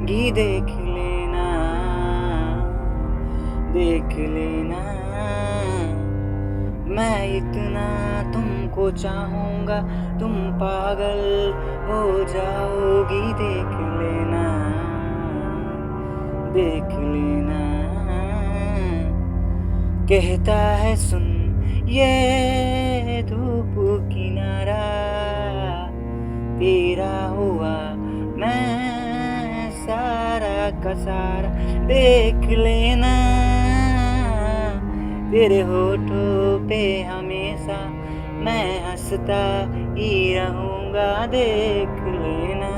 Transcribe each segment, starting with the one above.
देख लेना, देख लेना। मैं इतना तुमको चाहूँगा, तुम पागल हो जाओगी। देख लेना, देख लेना। कहता है सुन ये धूप किनारा, तेरा हुआ मैं सारा का सारा। देख लेना, तेरे होठों पे हमेशा मैं हंसता ही रहूँगा। देख लेना,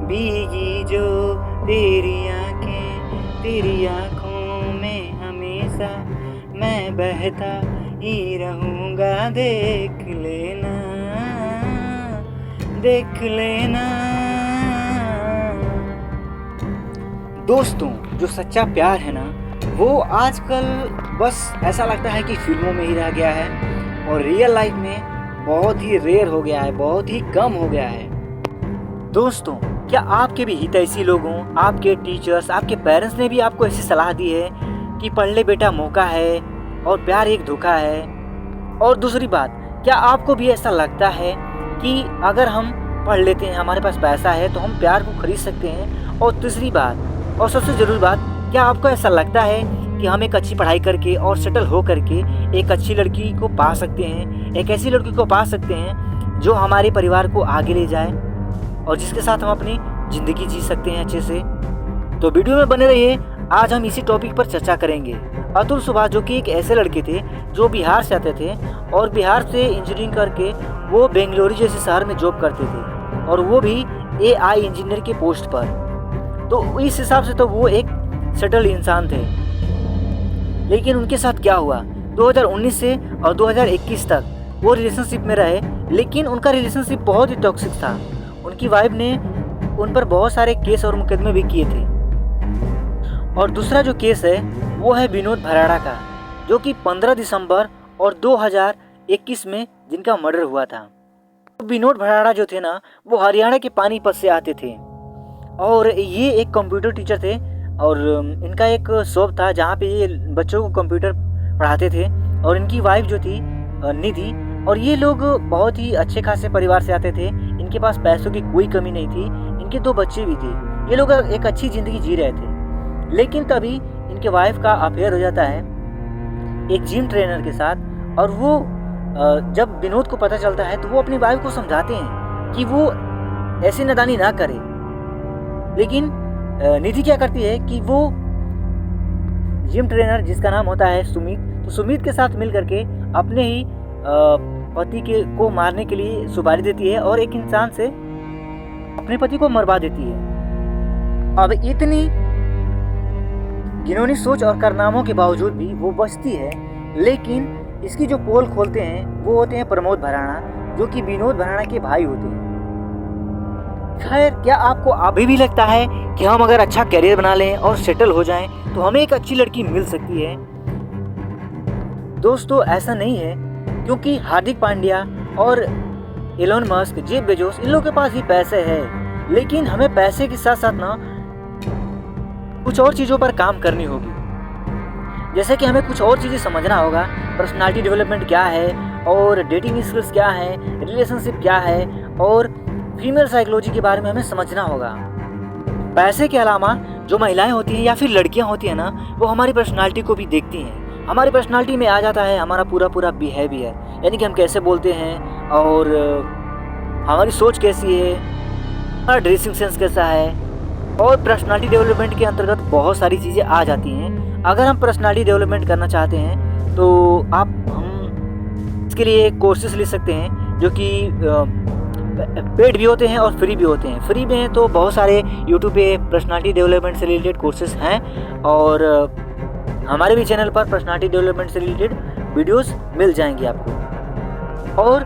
भीगी जो तेरी आँखें, तेरी आँखों में हमेशा मैं बहता ही रहूँगा। देख लेना, देख लेना। दोस्तों, जो सच्चा प्यार है ना, वो आजकल बस ऐसा लगता है कि फिल्मों में ही रह गया है और रियल लाइफ में बहुत ही रेयर हो गया है, बहुत ही कम हो गया है। दोस्तों, क्या आपके भी हितैषी लोगों, आपके टीचर्स, आपके पेरेंट्स ने भी आपको ऐसी सलाह दी है कि पढ़ ले बेटा, मौका है और प्यार एक धोखा है? और दूसरी बात, क्या आपको भी ऐसा लगता है कि अगर हम पढ़ लेते हैं, हमारे पास पैसा है, तो हम प्यार को खरीद सकते हैं? और तीसरी बात और सबसे ज़रूरी बात, क्या आपको ऐसा लगता है कि हम एक अच्छी पढ़ाई करके और सेटल हो करके एक अच्छी लड़की को पा सकते हैं, एक ऐसी लड़की को पा सकते हैं जो हमारे परिवार को आगे ले जाए और जिसके साथ हम अपनी ज़िंदगी जी सकते हैं अच्छे से? तो वीडियो में बने रहिए, आज हम इसी टॉपिक पर चर्चा करेंगे। अतुल सुभाष, जो कि एक ऐसे लड़के थे जो बिहार से आते थे और बिहार से इंजीनियरिंग करके वो बेंगलुरु जैसे शहर में जॉब करते थे और वो भी AI इंजीनियर के पोस्ट पर। तो इस हिसाब से तो वो एक सेटल इंसान थे। लेकिन उनके साथ क्या हुआ, 2019 से और 2021 तक वो रिलेशनशिप में रहे, लेकिन उनका रिलेशनशिप बहुत ही टॉक्सिक था। उनकी वाइफ ने उन पर बहुत सारे केस और मुकदमे भी किए थे। और दूसरा जो केस है वो है विनोद भराड़ा का, जो कि 15 दिसंबर और 2021 में जिनका मर्डर हुआ था। विनोद भराड़ा जो थे ना, वो हरियाणा के पानीपत से आते थे और ये एक कंप्यूटर टीचर थे और इनका एक शॉप था जहाँ पे ये बच्चों को कंप्यूटर पढ़ाते थे। और इनकी वाइफ जो थी निधि, और ये लोग बहुत ही अच्छे खासे परिवार से आते थे। इनके पास पैसों की कोई कमी नहीं थी, इनके 2 बच्चे भी थे, ये लोग एक अच्छी ज़िंदगी जी रहे थे। लेकिन तभी इनके वाइफ का अफेयर हो जाता है एक जिम ट्रेनर के साथ। और वो जब विनोद को पता चलता है तो वो अपनी वाइफ को समझाते हैं कि वो ऐसी नादानी ना करे। लेकिन निधि क्या करती है कि वो जिम ट्रेनर जिसका नाम होता है सुमित, तो सुमित के साथ मिल करके अपने ही पति को मारने के लिए सुपारी देती है और एक इंसान से अपने पति को मरवा देती है। अब इतनी घिनौनी सोच और कारनामों के बावजूद भी वो बचती है। लेकिन इसकी जो पोल खोलते हैं वो होते हैं प्रमोद भराड़ा, जो कि विनोद भराड़ा के भाई होते हैं। खैर, क्या आपको अभी भी लगता है कि हम अगर अच्छा करियर बना लें और सेटल हो जाएं तो हमें एक अच्छी लड़की मिल सकती है? दोस्तों, ऐसा नहीं है, क्योंकि हार्दिक पांड्या और एलोन मस्क, जेफ बेजोस, इन लोगों के पास भी पैसे है। लेकिन हमें पैसे के साथ साथ ना कुछ और चीज़ों पर काम करनी होगी। जैसे कि हमें कुछ और चीज़ें समझना होगा, पर्सनालिटी डेवलपमेंट क्या है और डेटिंग स्किल्स क्या है, रिलेशनशिप क्या है और फीमेल साइकोलॉजी के बारे में हमें समझना होगा। पैसे के अलावा जो महिलाएं होती हैं या फिर लड़कियां होती हैं ना, वो हमारी पर्सनालिटी को भी देखती हैं। हमारी पर्सनालिटी में आ जाता है हमारा पूरा बिहेवियर, यानी कि हम कैसे बोलते हैं और हमारी सोच कैसी है, हमारा ड्रेसिंग सेंस कैसा है। और पर्सनालिटी डेवलपमेंट के अंतर्गत बहुत सारी चीज़ें आ जाती हैं। अगर हम पर्सनालिटी डेवलपमेंट करना चाहते हैं तो हम इसके लिए कोर्सेज ले सकते हैं, जो कि पेड भी होते हैं और फ्री भी होते हैं। फ्री में हैं तो बहुत सारे यूट्यूब पे पर्सनालिटी डेवलपमेंट से रिलेटेड कोर्सेज हैं और हमारे भी चैनल पर पर्सनालिटी डेवलपमेंट से रिलेटेड वीडियोस मिल जाएंगी आपको। और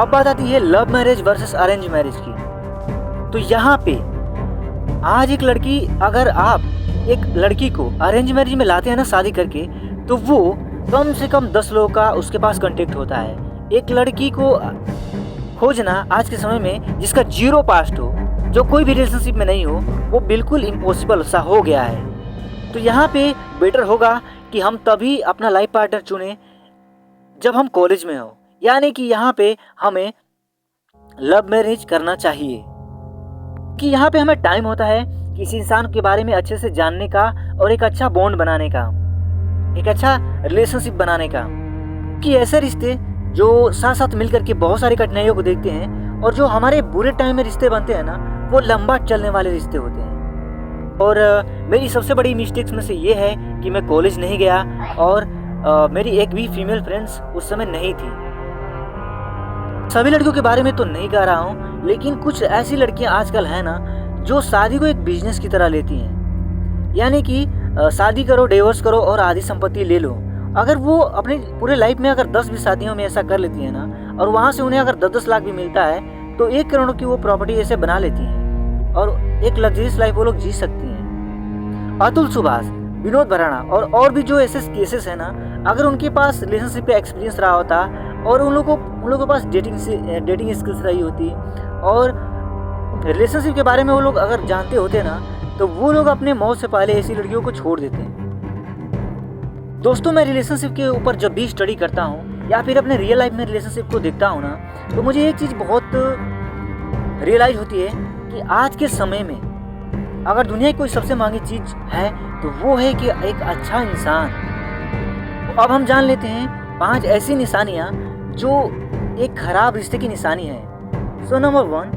अब बात आती है love marriage versus arrange marriage की। तो यहाँ पे आज एक लड़की, अगर आप एक लड़की को अरेंज मैरिज में लाते हैं ना शादी करके, तो वो कम से कम 10 लोगों का उसके पास कांटेक्ट होता है। एक लड़की को खोजना आज के समय में जिसका जीरो पास्ट हो, जो कोई भी रिलेशनशिप में नहीं हो, वो बिल्कुल इम्पॉसिबल सा हो गया है। तो यहाँ पे बेटर होगा कि हम तभी अपना लाइफ पार्टनर चुने जब हम कॉलेज में हो, यानी कि यहाँ पे हमें लव मैरिज करना चाहिए कि यहाँ पे हमें टाइम होता है किसी इंसान के बारे में अच्छे से जानने का और एक अच्छा बॉन्ड बनाने का, एक अच्छा रिलेशनशिप बनाने का। कि ऐसे रिश्ते जो साथ साथ मिलकर के बहुत सारी कठिनाइयों को देखते हैं और जो हमारे बुरे टाइम में रिश्ते बनते हैं ना, वो लंबा चलने वाले रिश्ते होते हैं। और मेरी सबसे बड़ी मिस्टेक्स में से ये है कि मैं कॉलेज नहीं गया और मेरी एक भी फीमेल फ्रेंड्स उस समय नहीं थी। सभी लड़कियों के बारे में तो नहीं कह रहा हूँ, लेकिन कुछ ऐसी लड़कियां आजकल हैं ना जो शादी को एक बिजनेस की तरह लेती हैं। यानी कि शादी करो, डिवोर्स करो और आधी संपत्ति ले लो। अगर वो अपनी पूरे लाइफ में अगर 10 भी शादियों में ऐसा कर लेती है ना, और वहाँ से उन्हें अगर 10-10 लाख भी मिलता है तो 1 करोड़ की वो प्रॉपर्टी ऐसे बना लेती हैं और एक लग्जरियस लाइफ वो लोग जी सकती हैं। अतुल सुभाष, विनोद भराड़ा और भी जो ऐसे केसेस है ना, अगर उनके पास रिलेशनशिप का एक्सपीरियंस रहा होता और उन लोगों के पास डेटिंग स्किल्स रही होती और रिलेशनशिप के बारे में वो लोग अगर जानते होते ना, तो वो लोग अपने मौत से पहले ऐसी लड़कियों को छोड़ देते हैं। दोस्तों, मैं रिलेशनशिप के ऊपर जब भी स्टडी करता हूँ या फिर अपने रियल लाइफ में रिलेशनशिप को देखता हूँ ना, तो मुझे एक चीज़ बहुत रियलाइज होती है कि आज के समय में अगर दुनिया की कोई सबसे महंगी चीज़ है तो वो है कि एक अच्छा इंसान। तो अब हम जान लेते हैं 5 ऐसी निशानियाँ जो एक खराब रिश्ते की निशानी है। सो नंबर 1,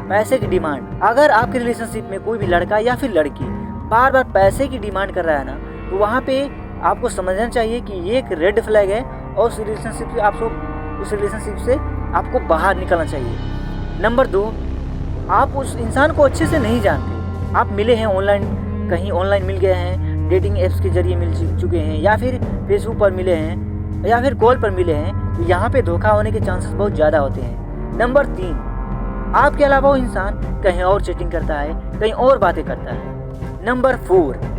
पैसे की डिमांड। अगर आपके रिलेशनशिप में कोई भी लड़का या फिर लड़की बार बार पैसे की डिमांड कर रहा है ना, तो वहाँ पे आपको समझना चाहिए कि ये एक रेड फ्लैग है और उस रिलेशनशिप से आपको बाहर निकलना चाहिए। नंबर 2, आप उस इंसान को अच्छे से नहीं जानते। आप मिले हैं ऑनलाइन, कहीं ऑनलाइन मिल गए हैं, डेटिंग ऐप्स के जरिए मिल चुके हैं या फिर फेसबुक पर मिले हैं या फिर कॉल पर मिले हैं, तो यहाँ पे धोखा होने के चांसेस बहुत ज़्यादा होते हैं। नंबर 3, आपके अलावा वो इंसान कहीं और चैटिंग करता है, कहीं और बातें करता है। नंबर 4,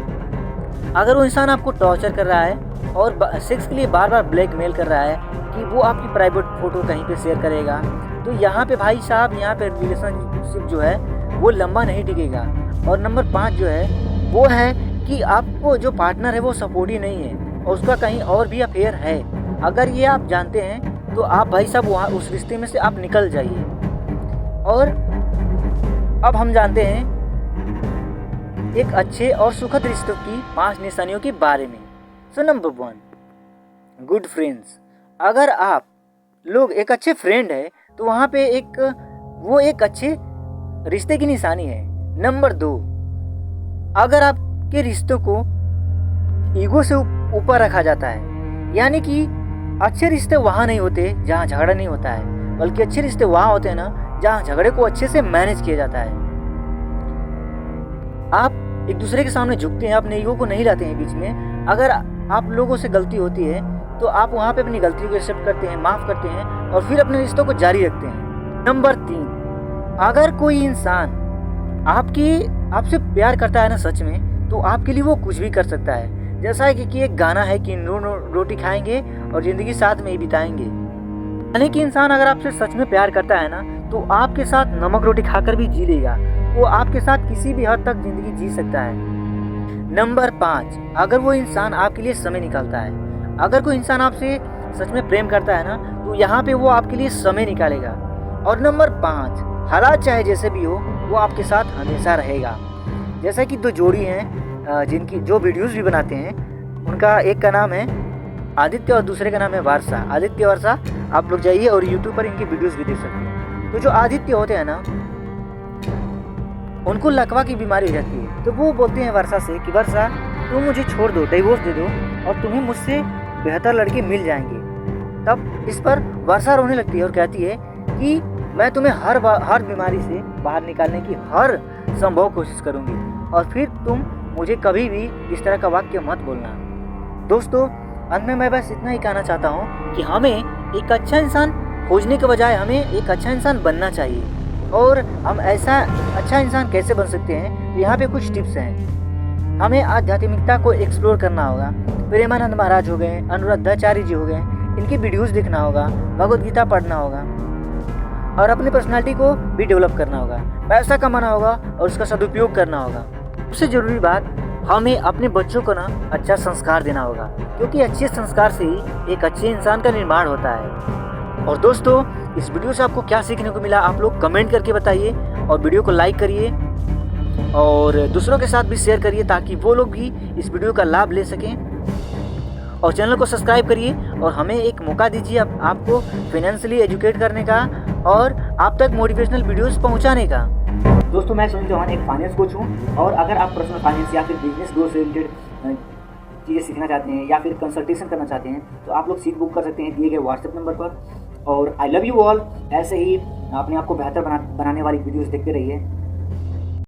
अगर वो इंसान आपको टॉर्चर कर रहा है और सेक्स के लिए बार बार ब्लैकमेल कर रहा है कि वो आपकी प्राइवेट फ़ोटो कहीं पे शेयर करेगा, तो यहाँ पे भाई साहब, यहाँ पे रिलेशनशिप जो है वो लंबा नहीं टिकेगा। और नंबर 5 जो है वो है कि आपको जो पार्टनर है वो सपोर्टिव नहीं है और उसका कहीं और भी अफेयर है। अगर ये आप जानते हैं तो आप भाई साहब वहाँ उस रिश्ते में से आप निकल जाइए। और अब हम जानते हैं एक अच्छे और सुखद रिश्तों की 5 निशानियों के बारे में। So number 1, good friends. अगर आप लोग एक अच्छे फ्रेंड है तो वहाँ पे वो एक अच्छे रिश्ते की निशानी है। नंबर 2, अगर आपके रिश्तों को ईगो से ऊपर रखा जाता है, यानी कि अच्छे रिश्ते वहाँ नहीं होते जहाँ झगड़ा नहीं होता है, बल्कि अच्छे रिश्ते वहाँ होते हैं ना जहाँ झगड़े को अच्छे से मैनेज किया जाता है। आप एक दूसरे के सामने झुकते हैं, अपने ईगो को नहीं लाते हैं बीच में। अगर आप लोगों से गलती होती है तो आप वहाँ पे अपनी गलती को एक्सेप्ट करते हैं, माफ़ करते हैं और फिर अपने रिश्तों को जारी रखते हैं। नंबर 3, अगर कोई इंसान आपसे प्यार करता है ना सच में, तो आपके लिए वो कुछ भी कर सकता है। जैसा है कि एक गाना है कि रोटी खाएंगे और ज़िंदगी साथ में ही बिताएंगे। यानी कि इंसान अगर आपसे सच में प्यार करता है ना, तो आपके साथ नमक रोटी खाकर भी जी लेगा। वो आपके साथ किसी भी हद तक ज़िंदगी जी सकता है। नंबर 5, अगर वो इंसान आपके लिए समय निकालता है। अगर कोई इंसान आपसे सच में प्रेम करता है ना, तो यहाँ पे वो आपके लिए समय निकालेगा। और नंबर 5, हालात चाहे जैसे भी हो, वो आपके साथ हमेशा रहेगा। जैसा कि 2 जोड़ी हैं जिनकी जो वीडियोस भी बनाते हैं, उनका एक का नाम है आदित्य और दूसरे का नाम है वर्षा। आदित्य वर्षा, आप लोग जाइए और यूट्यूब पर इनकी वीडियोस भी देख सकते हैं। तो जो आदित्य होते हैं ना, उनको लकवा की बीमारी हो जाती है, तो वो बोलते हैं वर्षा से कि वर्षा, तुम मुझे छोड़ दो, डिवोर्स दे दो और तुम्हें मुझसे बेहतर लड़के मिल जाएंगे। तब इस पर वर्षा रोने लगती है और कहती है कि मैं तुम्हें हर बीमारी से बाहर निकालने की हर संभव कोशिश करूंगी और फिर तुम मुझे कभी भी इस तरह का वाक्य मत बोलना। दोस्तों, अंत में मैं बस इतना ही कहना चाहता हूँ कि हमें एक अच्छा इंसान खोजने के बजाय हमें एक अच्छा इंसान बनना चाहिए। और हम ऐसा अच्छा इंसान कैसे बन सकते हैं, तो यहाँ पे कुछ टिप्स हैं। हमें आध्यात्मिकता को एक्सप्लोर करना होगा। प्रेमानंद महाराज हो गए, अनुरुद्धाचार्य जी हो गए, इनकी वीडियोस देखना होगा, भगवद गीता पढ़ना होगा। और अपनी पर्सनालिटी को भी डेवलप करना होगा, पैसा कमाना होगा और उसका सदुपयोग करना होगा। सबसे ज़रूरी बात, हमें अपने बच्चों को ना अच्छा संस्कार देना होगा, क्योंकि अच्छे संस्कार से ही एक अच्छे इंसान का निर्माण होता है। और दोस्तों, इस वीडियो से आपको क्या सीखने को मिला आप लोग कमेंट करके बताइए, और वीडियो को लाइक करिए और दूसरों के साथ भी शेयर करिए ताकि वो लोग भी इस वीडियो का लाभ ले सकें। और चैनल को सब्सक्राइब करिए और हमें एक मौका दीजिए आपको फाइनेंशियली एजुकेट करने का और आप तक मोटिवेशनल वीडियोस पहुंचाने का। दोस्तों, मैं सुनील चौहान एक फाइनेंस कोच हूं, और अगर आप पर्सनल फाइनेंस या फिर बिजनेस ग्रोथ से रिलेटेड चीज़ें सीखना चाहते हैं या फिर कंसल्टेशन करना चाहते हैं तो आप लोग सीट बुक कर सकते हैं दिए गए व्हाट्सएप नंबर पर। और आई लव यू ऑल। ऐसे ही अपने आप को बेहतर बनाने वाली वीडियोज़ देखते रहिए।